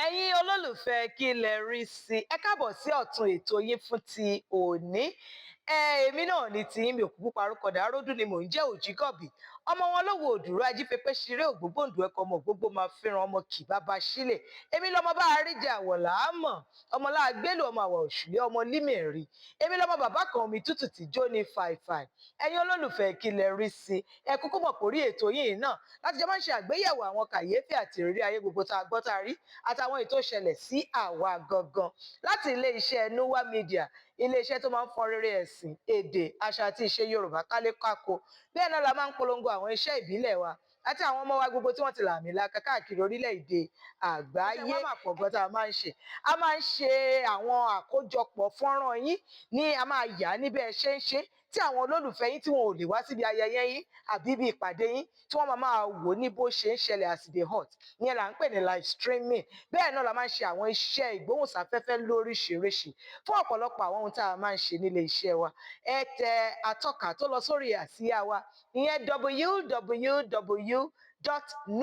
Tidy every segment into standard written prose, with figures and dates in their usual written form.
Ẹ̀yin olólùfẹ́ kí lẹ rí sí ẹ káàbọ̀ sí ọ̀tún ètò yín fún ti òní. Èmi náà ní tí mi òkúkú parúkọdà Aródú ni mò ń jẹ́ Òjígọ̀bì ọmọ wọn lówó òdùrọ̀ ajífẹ́pẹ́ ṣeré ògbógbòǹdù ẹ̀kọ́ ọmọ gbogbo máa fẹ́ràn ọmọ kì bàbá sílẹ̀ èmi lọmọ bá àríjà àwọ̀ làámọ̀ ọmọ láàgbélò ọmọ àwọ̀ òṣùlẹ̀ ọmọ límẹ̀rí èmi lọmọ bàbá kan omi tútù tí jó ní fàìfàì. Ẹ̀yin olólùfẹ́ kí lẹ rí sí ẹ kúkú mọ̀ pórí ètò yìí náà láti jọ máa ń ṣe àgbéyẹ̀wò àwọn kàyéfì àti ìrírí ayé gbogbo tá a gbọ́ tá a rí àtàwọn ètò ìṣẹ̀lẹ̀ sí àwa gangan láti ilé-iṣẹ́ Núwà Media, ilé-iṣẹ́ tó máa ń fọ́n rere ẹ̀sìn èdè àṣà àti ìṣe Yorùbá kálékáko. Bẹ́ẹ̀ náà la máa ń polongo àwọn iṣẹ́ ìbílẹ̀ wa àti àwọn ọmọ wa gbogbo tí wọ́n ti làmìlaka káàkiri orílẹ̀-èdè àgbáyé. Iṣẹ́ wa máa pọ̀ gan tá a máa ń ṣe. A máa ń ṣe àwọn àkójọpọ̀ fọ́nrán yín ní a máa yà níbẹ̀ ṣe ń ṣe tí àwọn olólùfẹ́ yín tí wọn ò lè wá síbi ayẹyẹ yín àbí ibi ìpàdé yín tí wọ́n máa wò ní bó ṣe ń ṣẹlẹ̀ as e dey hot. Ìyẹn là ń pè ní live streaming. Bẹ́ẹ̀ náà la máa ń ṣe àwọn iṣẹ́ ìgbóhùnsáfẹ́fẹ́ lóríṣiríṣi fún ọ̀pọ̀lọpọ̀ àwọn ohun tá a máa ń ṣe nílé iṣẹ́ wa. Ẹ tẹ atọ́ka tó lọ sórí àsíá wa ìyẹn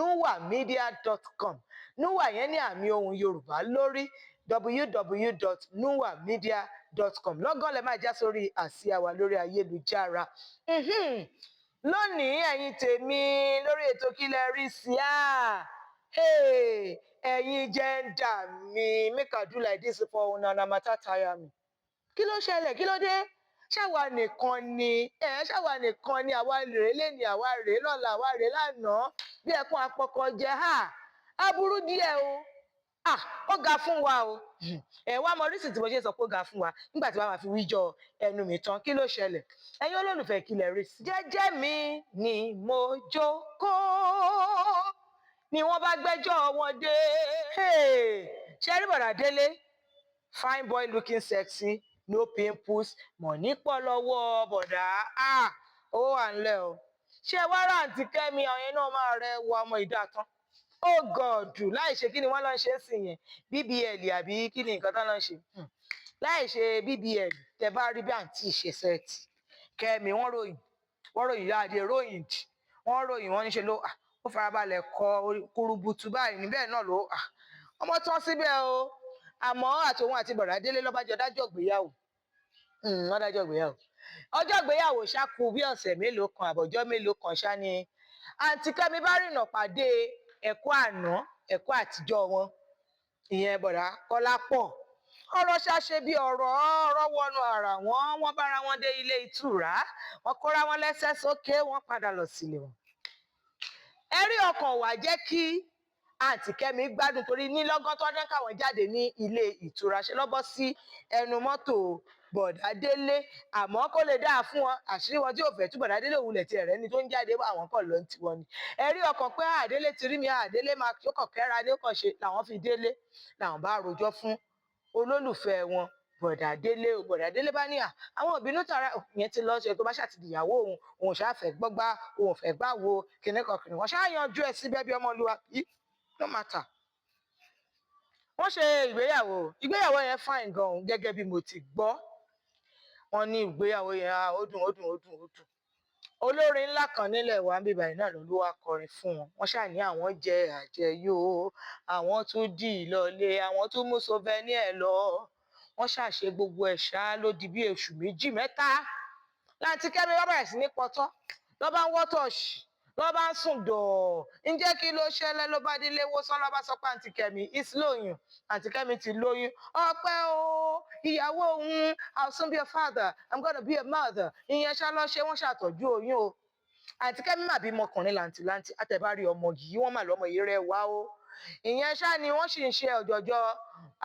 www.nuwamedia.com. Núwà yẹn ní àmì ohùn Yorùbá lórí www.nuwamedia.com. Lọ́gán lẹ máa já sórí àsíá wa lórí ayélujára. Lónìí ẹ̀yin tèmi lórí ètò kí lẹ rí sí ẹ̀yin jẹ́ńdà mi make I do like this for una na matter tire me. Kí ló ṣẹlẹ̀ kí ló dé ṣáwa nìkan ni ṣáwa nìkan ni àwa rèé lẹ́ni àwa rèé lọ́la àwa rèé lánàá bí ẹkún apọkọ jẹ aburú díẹ̀ o ó ga fún wa o wá mọ orísìí tí mo ṣe sọ pé ó ga fún wa nígbà tí wàá máa fi wíjọ ẹnu mi tán kí ló ṣẹlẹ̀ ẹ̀yin olólùfẹ́ kí lẹ rí sí. Jẹ́jẹ́ mi ni mo jókòó ni wọ́n bá gbẹ́jọ́ wọn dé. Ṣé rí bọ̀dà Délé fine boy looking sexy no pimples money pọ̀ lọ́wọ́ bọ̀dà ó wà ńlẹ̀ o. Ṣé wá rà Àǹtí Kẹ Mi àwọn yẹn náà máa rẹ wọ ọmọ ìdá tán. Oh God láì ṣe kí ni wọ́n lọ ń ṣe sí yẹn BBL àbí kí ni nǹkan tán lọ ń ṣe láì ṣe BBL tẹ bá rí bí àǹtí ṣe sẹ́ẹ̀tì Kẹ́mi wọ́n ròyìn yáadé ròyìn dì wọ́n ròyìn wọ́n níṣe ló ó farabalẹ̀ kọ kúrúbùtù báyìí níbẹ̀ náà ló ọmọ tán síbẹ̀ o àmọ́ àtòun àti bọ̀dà Délé lọ́bàjọ́ dájọ́ ìgbéyàwó wọ́n dájọ́ ìgbéyàwó ọjọ́ ìgbéyàwó ṣáku bí ọ̀sẹ̀ mélòó kan àbọ̀jọ́ mélòó kan ṣá ni Àǹtí Kẹ Mi bá rìnà pàdé ẹ̀kọ́ àná ẹ̀kọ́ àtijọ́ wọn ìyẹn bọ̀dà Kọ́lápọ̀ ọ̀rọ̀ ṣàṣe bí ọ̀rọ̀ wọnú ara wọn bára wọn dé ilé ìtura wọn kóra wọn lẹ́sẹ̀ sókè wọn padà lọ sílé wọn. Ẹ̀rí ọkàn wá jẹ́ kí Àǹtí Kẹ Mi gbádùn torí ní lọ́gán tó dán káwọn jáde ní ilé ìtura ṣe lọ́bọ́ sí ẹnu mọ́tò bọ̀dà Délé àmọ́ kó lè dáa fún wọn àṣírí wọn tí ò fẹ́ tú bọ̀dà Délé òun lẹ̀ ti ẹ̀rẹ́ ni tó ń jáde àwọn kan lọ ti wọn ni. Ẹ̀rí ọkàn pé Àdélé ti rí mi Àdélé máa kọ́kọ́ kẹ́ra ní kàn ṣe làwọn fi délé làwọn bá rojọ́ fún olólùfẹ́ wọn bọ̀dà Délé o bọ̀dà Délé bá ní àwọn òbínú tara yẹn ti lọ ṣe tó bá ṣàtìdìyàwó òun ṣáfẹ́ gbọ́gbá òun fẹ́ gbá wo kìnìkan kìnìkan ṣáàyànjú ẹ̀ síbẹ̀ bí ọmọlúwàbí no matter. Wọ́n ṣe ìgbéyàwó yẹn fine gan gẹ́gẹ́ bí mo ti gbọ́ wọ́n ní ìgbéyàwó yẹn ó dùn olórin ńlá kan nílẹ̀ wa ń bíbá iná ló wá kọrin fún wọn wọ́n ṣáà ní àwọn jẹ àjẹyó àwọn tún dì í lọlé àwọn tún mú souvenir lọ wọ́n ṣàṣe gbogbo ẹ̀ ṣá ló di bí oṣù méjì mẹ́ta l'Àǹtí Kẹ Mi wá bẹ̀rẹ̀ sí ní pọtọ́ lọ́ bá ń wọ́tọ̀ọ̀ṣì lọ́ bá ń sùn dọ̀ ǹjẹ́ kí ló ṣẹlẹ̀ ló bá délé wọ́sán lọ́ bá sọ pé Àǹtí Kẹ Mi is lóyún Àǹtí Kẹ Mi ti lóyún ọpẹ́ o ìyàwó òun I'll soon be a father I'm gonna be a mother ìyẹn ṣá lọ́ ṣe wọ́n ṣàtọ́jú oyún o Àǹtí Kẹ Mi mà bímọ ọkùnrin làǹtìlanti àtẹ̀bárí ọmọ yìí wọ́n mà lọ́mọ yìí rẹ̀ wá o ìyẹn ṣá ni wọ́n sì ń ṣe ọ̀jọ̀jọ̀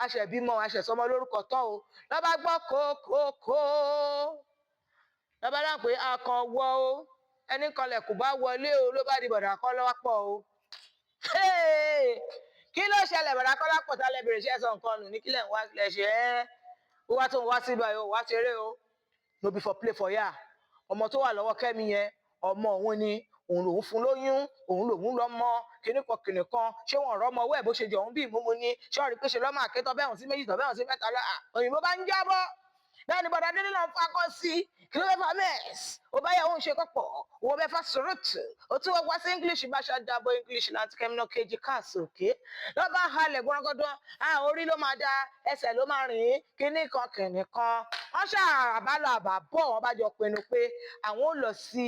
aṣẹ̀bímọ aṣẹ̀sọmọ lórúkọ tán o lọ́ bá gbọ́ kókókó lọ́ bá dá pé akànwọ́ o ẹni kanlẹ̀ kò bá wọlé o ló bá di bọ̀dà Kọ́lápọ̀ o kí ló ṣẹlẹ̀ bọ̀dà Kọ́lápọ̀ tá lẹ́bẹ̀rẹ̀ iṣẹ́ sọ nǹkan nù ní kílẹ̀ ń wá lẹ̀ ṣe ó wá tó ń wá sí ibà yóò wá ṣeré o no be for play for ya ọmọ tó wà lọ́wọ́ Kẹ Mi yẹn ọmọ òun ni òun lòun fún lóyún òun lòun lọ́mọ kìnnìkan ṣé wọn rọmọ owó ẹ̀ bó ṣe jẹ òun bí ìmúmu ni ṣé wọn rí pé ṣe lọ́mọ àkẹ́tọ̀ bẹ́ẹ̀ hàn sí méjì tọ̀ bẹ́ẹ̀ hàn sí mẹ́ta òyìnbó bá ń jábọ́ bẹ́ẹ̀ ni bọ̀dá délé náà fakọ́ sí kí ló fẹ́ fa mess ó bá yà ó ń ṣe kọ́pọ̀ owó bẹ́ẹ̀ fa sòròtù ó tún wá sí english bá ṣe dábọ̀ english láti kẹ́mínà kejì káàsì òkè lọ́ba halẹ̀ gbọ́nrọ́gọ́dọ́ orí ló máa da ẹsẹ̀ ló máa rìn kíní kan kìnì kan wọ́n ṣàbálò àbábọ̀ wọ́n bá jọ pinnu pé àwọn ò lọ sí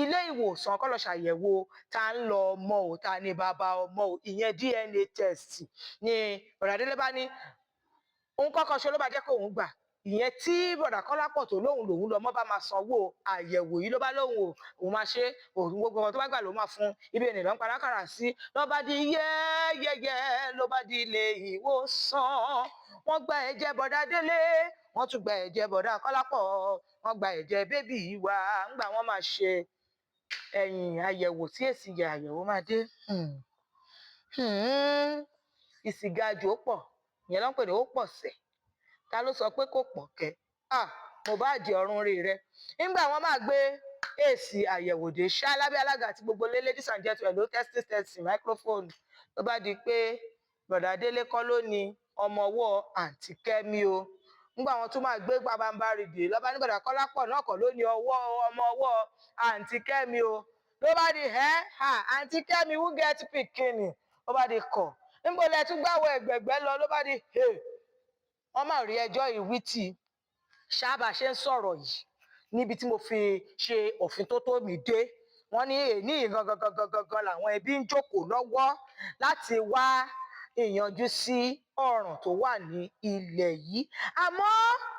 ilé ìwòsàn kọ́ lọ ṣàyẹ̀wò ta ń lọ ọmọ ò ta ni bàbá ọmọ ò ìyẹn DNA test ni bọ̀dá délé bá ní òun kọ́kọ́ ṣe ló bá jẹ́ kó òun gbà ìyẹn tí bọ̀dà Kọ́lápọ̀ tó lóun lòun lọ́mọ bá máa sanwó àyẹ̀wò yìí ló bá lóun òun máa ṣe òun gbogbo ọmọ tó bá gbà ló máa fún ibi ènìyàn ń parákàrà sí ló bá di yẹ́yẹ́yẹ́ ló bá di ilé ìwòsàn wọ́n gba ẹ̀jẹ̀ bọ̀dà délé wọ́n tún gba ẹ̀jẹ̀ bọ̀dà Kọ́lápọ̀ wọ́n gba ẹ̀jẹ̀ bébì wa ńgbà wọ́n máa ṣe ẹ̀yìn àyẹ̀wò tí èsì àyẹ̀wò máa dé ìsìgájò pọ̀ ìyẹn ló ń pè ní ó pọ̀ sẹ̀ ta ló sọ pé kò pọ̀ kẹ́ Mohbad ọ̀run rè rẹ nígbà wọn máa gbé èsì àyẹ̀wò dé ṣá lábẹ́ alága àti gbogbo ladies and gentlemen ló testing microphone ló bá di pé bọ̀dà délé kọ́ ló ní ọmọ ọwọ́ àǹtí kẹ́mi o nígbà wọn tún máa gbé pabambarì dé lọ́ba ní bọ̀dà Kọ́lápọ̀ náà kọ́ ló ní ọmọ ọwọ́ àǹtí kẹ́mi o ló bá di àǹtí kẹ́mi who get pikin ló bá di kọ̀ níbo lẹ tún gbàwọ ẹgbẹgbẹ lọ ló bá di wọn máa rí ẹjọ́ ìwí tí ṣáàbà ṣe ń sọ̀rọ̀ yìí níbi tí mo fi ṣe òfin tó tó mi dé wọn ní èní gangan làwọn ẹbí ń jókòó lọ́wọ́ láti wá ìyanjú sí ọ̀ràn tó wà ní ilẹ̀ yìí àmọ́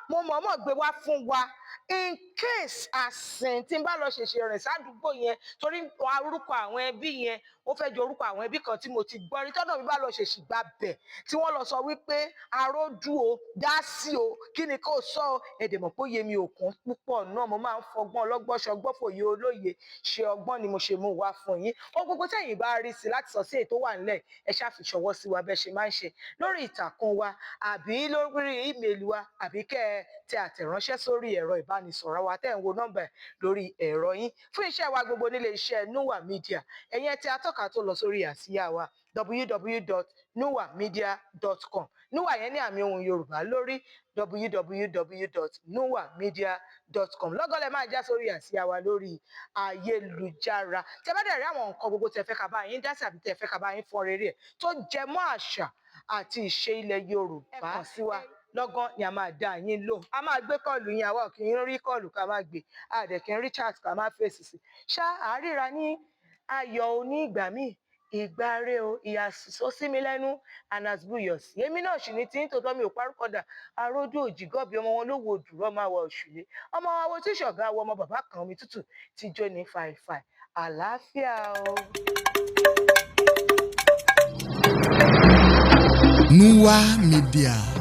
mo mọ̀ọ́mọ̀ gbé wá fún wa in case àsìn tí n bá lọ ṣèṣe rìn sádùúgbò yẹn torí orúkọ àwọn ẹbí yẹn ó fẹ́ jọ orúkọ àwọn ẹbí kan tí mo ti gbọ́ rí tọ́nà mi bá lọ ṣèṣì gba bẹ̀ tí wọ́n lọ sọ wípé Aródú o dá sí o kí ni kò sọ ọ èdè mọ̀ pé ó yé mi òkun púpọ̀ náà mo máa ń fọgbọ́n ọlọ́gbọ́n ṣọgbọ́n fòye olóye ṣe ọgbọ́n ni mo ṣe mú wá fún yín ó gbogbo tẹ̀yin bá rí sí láti sọ sí èyí tó wà nílẹ̀ ẹ ṣàfìṣọwọ́ sí wa bẹ́ẹ̀ ṣe máa ń ṣe lórí ìtàkùn wa àbí lórí ímeèlì wa àbí kẹ́ ẹ tẹ àtẹ̀ránṣẹ́ sórí ẹ̀rọ ìbánisọ̀rọ̀ wa tẹ́ ń wo nọ́mbà lórí ẹ̀rọ yín fún iṣẹ́ wa gbogbo nílé iṣẹ́ Núwà Media ẹ̀yin ẹ tẹ atọ́ka tó lọ sórí àsíá wa www.nuwamedia.com Núwà yẹn ní àmì ohùn Yorùbá lórí www.nuwamedia.com lọ́gọ́lẹ̀ máa já sórí àsíá wa lórí ayélujára tẹ bá dẹ̀ rí àwọn nǹkan gbogbo tẹ fẹ́ ká bá yín dá sí àbí tẹ fẹ́ ká bá yín fọ́n rere ẹ̀ tó jẹ mọ́ àṣà àti ìṣe ilẹ̀ Yorùbá ẹ kàn sí wa lọ́gán ni a máa dá yín lò a máa gbé kọ́ọ̀lù yín àwa kì í rí kọ́ọ̀lù ká máa gbé àdẹ̀ kì í rí chat ká máa fèsì sí ṣá àríra ní ayọ̀ onígbà míì ìgbà rẹ o ìyá sọ sí mi lẹ́nu anasbuyọ̀ sí èmi náà sì ní tí ń tòótọ́ mi ò parúkọ̀dà Aródú òjìgọ́bì ọmọ wọn ló wo dùrọ́ máa wọ òṣùlé ọmọ wa wo tí ṣọ̀gá wọ ọmọ bàbá kan omi tútù ti jó ní fàìfàì àlàáfíà o. Núwà Media.